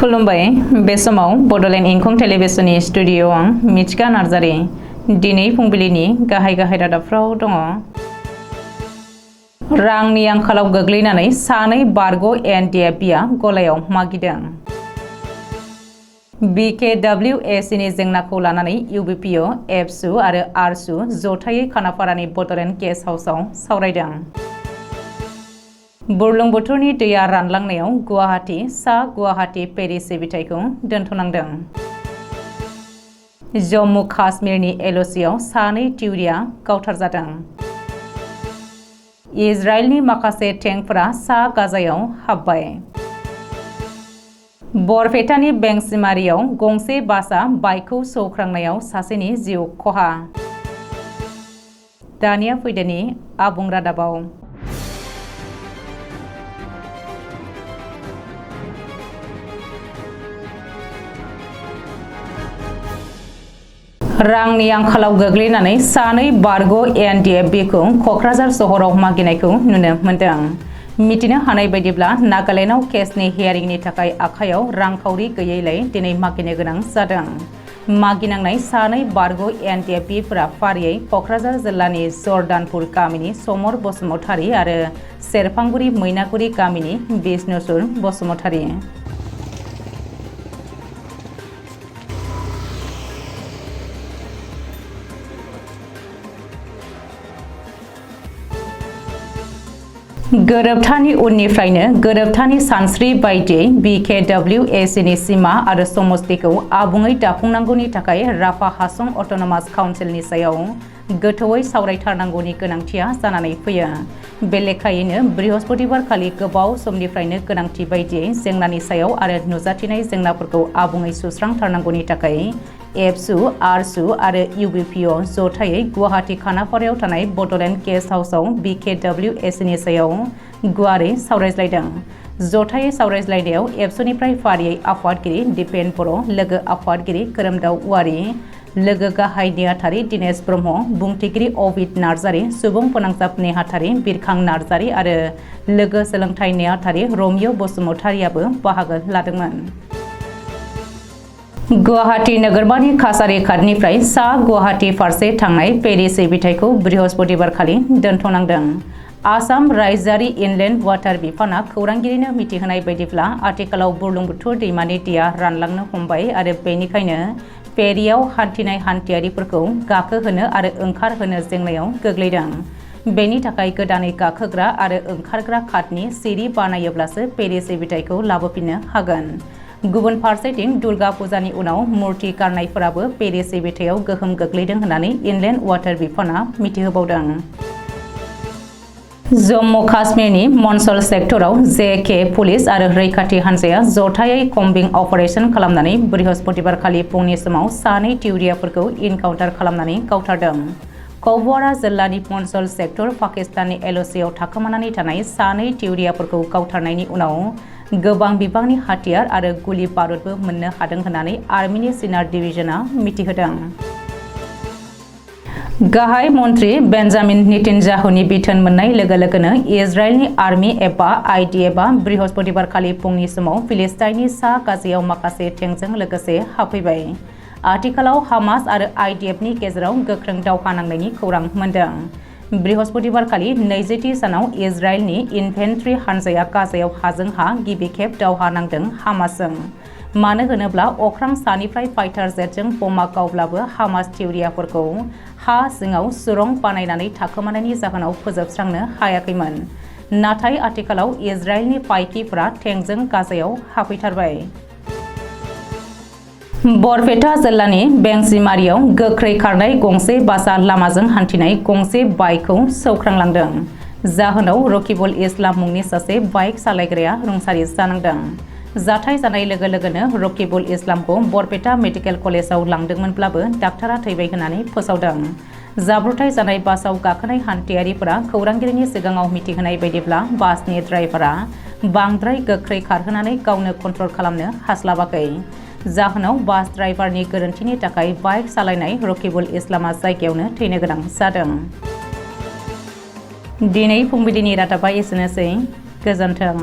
खुलुमबाय बे समाव बडोलेण्ड इंखं टेलिभिजननि स्टुडिअ आं मिथिका नार्जारी दिनै फुंबिलिनि गाहाय रादाबफ्राव दङ। रांनि आंखालाव गोग्लैनानै सानै बारग' एनडिएफबिआ गलायाव मागिदों। BKWACनि जेंनाखौ लानानै इउबिपिअ, एबसु आरो आरसु जथायै खानापारानि बडोलेण्ड गेस्ट हाउसआव सावरायदों। बुरलुंबुथुरनि दैया रानलांनायाव गुवाहाटी सा गुवाहाटी फेरि सिबिथायखौ दोनथ'नांदों। जम्मु काश्मीरनि एल'सिआव सानै टिउरिया गावथारजादों। इजराइलनि माखासे टेंकफोरा सा गाजायाव हाबबाय। बरपेटानि बेंसिमारियाव गंसे बासआ बाइकखौ सौख्रांनायाव सासेनि जिउ खहा। दानिया फैदोनि आबुं रादाबाव। रांनि आंखालाव गोग्लैनानै सानै बारग' एनडिएफबिखौ क'क्राझार सहराव मागिनायखौ नुनो मोन्दों। मिथिनो हानाय बायदिब्ला नागालेण्डआव केसनि हियारिंनि थाखाय आखायाव रांखावरि गैयैलाय दिनै मागिनो गोनां जादों। मागिनांनाय सानै बारग' एनडिएफबिफोरा फारियै क'क्राझार जिल्लानि जर्दानपुर गामिनि समर बसुमतारी आरो सेरफांगुरि मैनागुरि गामिनि बिष्णुसुर बसुमतारी। गोरोबथानि उननिफ्रायनो गोरोबथानि सानस्रि बायदियै BKWACनि सिमा आरो समस्तिखौ आबुङै दाफुंनांगौनि थाखाय राफा हासं अट'नमास काउन्सिलनि सायाव गोथौयै सावरायथारनांगौनि गोनांथिया जानानै फैयो। बे लेखायैनो बृहस्पतिबारखालि गोबाव समनिफ्रायनो गोनांथि बायदियै जेंनानि सायाव आरो नुजाथिनाय जेंनाफोरखौ आबुङै सुस्रांथारनांगौनि थाखाय एबसु, आरसु आरो इउबिपिअ जथायै गुवाहाटी खानापारायाव थानाय बडोलेण्ड गेस्ट हाउसआव BKWACनि सायाव गुवारै सावरायज्लायदों। जथायै सावरायज्लायनायाव एबसुनिफ्राय फारियै आफादगिरि दिपेन बर', लोगो आफादगिरि खोरोमदाव औवारी, लोगो गाहाय नेहाथारि दिनेश ब्रह्म, बुंथिगिरि अबिद नार्जारी, सुबुं फोनांजाब नेहाथारि बिरखां नार्जारी आरो लोगो सोलोंथाइ नेहाथारि रमिय' बसुमतारीआबो बाहागो लादोंमोन। गुवाहाटी नोगोरमानि काछारी घाटनिफ्राय सा गुवाहाटी फारसे थांनाय फेरि सिबिथायखौ बृहस्पतिबारखालि दोनथ'नांदों। आसाम रायजोआरि इनलेन्ड वाटार बिफानआ खौरांगिरिनो मिथिहोनाय बायदिब्ला आथिखालाव बुरलुंबुथुर दैमानि दैया रानलांनो हमबाय आरो बेनिखायनो फेरियाव हान्थिनाय हान्थियारिफोरखौ गाखोहोनो आरो ओंखारहोनो जेंनायाव गोग्लैदों। बेनि थाखाय गोदानै गाखोग्रा आरो ओंखारग्रा घाटनि सिरि बानायोब्लासो फेरि सिबिथायखौ लाबोफिननो हागोन। गुबुन फारसेथिं दुर्गा फुजानि उनाव मुर्ति गारनायफोराबो फेरि सिबिथायाव गोहोम गोग्लैदों होननानै इनलेन्ड वाटार बिफानआ मिथिहोबावदों। जम्मु काश्मीरनि मनसल सेक्टराव JK पुलिस आरो रैखाथि हान्जाया जथायै कम्बिं अपारेसन खालामनानै बृहस्पतिबारखालि फुंनि समाव सानै टिउरियाफोरखौ इनकाउन्टार खालामनानै गावथारदों। कुपवारा जिल्लानि मनसल सेक्टर पाकिस्ताननि एल'सिआव थाखोमानानै थानाय सानै टिउरियाफोरखौ गावथारनायनि उनाव गोबां बिबांनि हाथियार आरो गुलि बारुदबो मोननो हादों होननानै आर्मिनि सिनार डिभिजनआ मिथिहोदों। गाहाय मन्त्रि बेन्जामिन नेतान्याहुनि बिथोन मोननाय लोगो लोगोनो इजराइलनि आर्मि एबा IDFआ बृहस्पतिबारखालि फुंनि समाव फिलिस्ताइननि सा गाजायाव माखासे टेंकजों लोगोसे हाबफैबाय। आथिखालाव हामास आरो IDFनि गेजेराव गोख्रों दावहा नांनायनि खौरां मोन्दों। बृहस्पतिबारखालि 20थि सानाव इजराइलनि इनफेन्ट्रि हान्जाया गाजायाव हाजों हा गिबि खेब दावहा नांदों हामासजों। मानो होनोब्ला अख्रां सानिफ्राय फाइटार जेटजों बमा गावब्लाबो हामास टिउरियाफोरखौ हा सिङाव सुरंग बानायनानै थाखोमानायनि जाहोनाव फोजोबस्रांनो हायाखैमोन। नाथाय आथिखालाव इजराइलनि पाइकिफोरा टेंकजों गाजायाव हाबफैथारबाय। बरपेटा जिल्लानि बेंसिमारियाव गोख्रै खारनाय गंसे बासआ लामाजों हान्थिनाय गंसे बाइकखौ सौख्रांलांदों। जाहोनाव रकिबुल इस्लाम मुंनि सासे बाइक सालायग्राया रुंसारि जानांदों। जाथाय जानाय लोगो लोगोनो रकिबुल इस्लामखौ बरपेटा मेडिकेल कलेजाव लांदोंमोनब्लाबो डाक्टारा थैबाय होननानै फोसावदों। जाब्रबथाय जानाय बासआव गाखोनाय हान्थियारिफोरा खौरांगिरिनि सिगाङाव मिथिहोनाय बायदिब्ला बासनि ड्राइभारा बांद्राय गोख्रै खारहोनानै गावनो कन्ट्रल खालामनो हास्लाबाखै। जाहोनाव बास ड्राइभारनि गोरोन्थिनि थाखाय बाइक सालायनाय रकिबुल इस्लामआ जायगायावनो थैनो गोनां जादों। दिनै फुंबिलिनि रादाबा एसेनोसै। गोजोन्थों।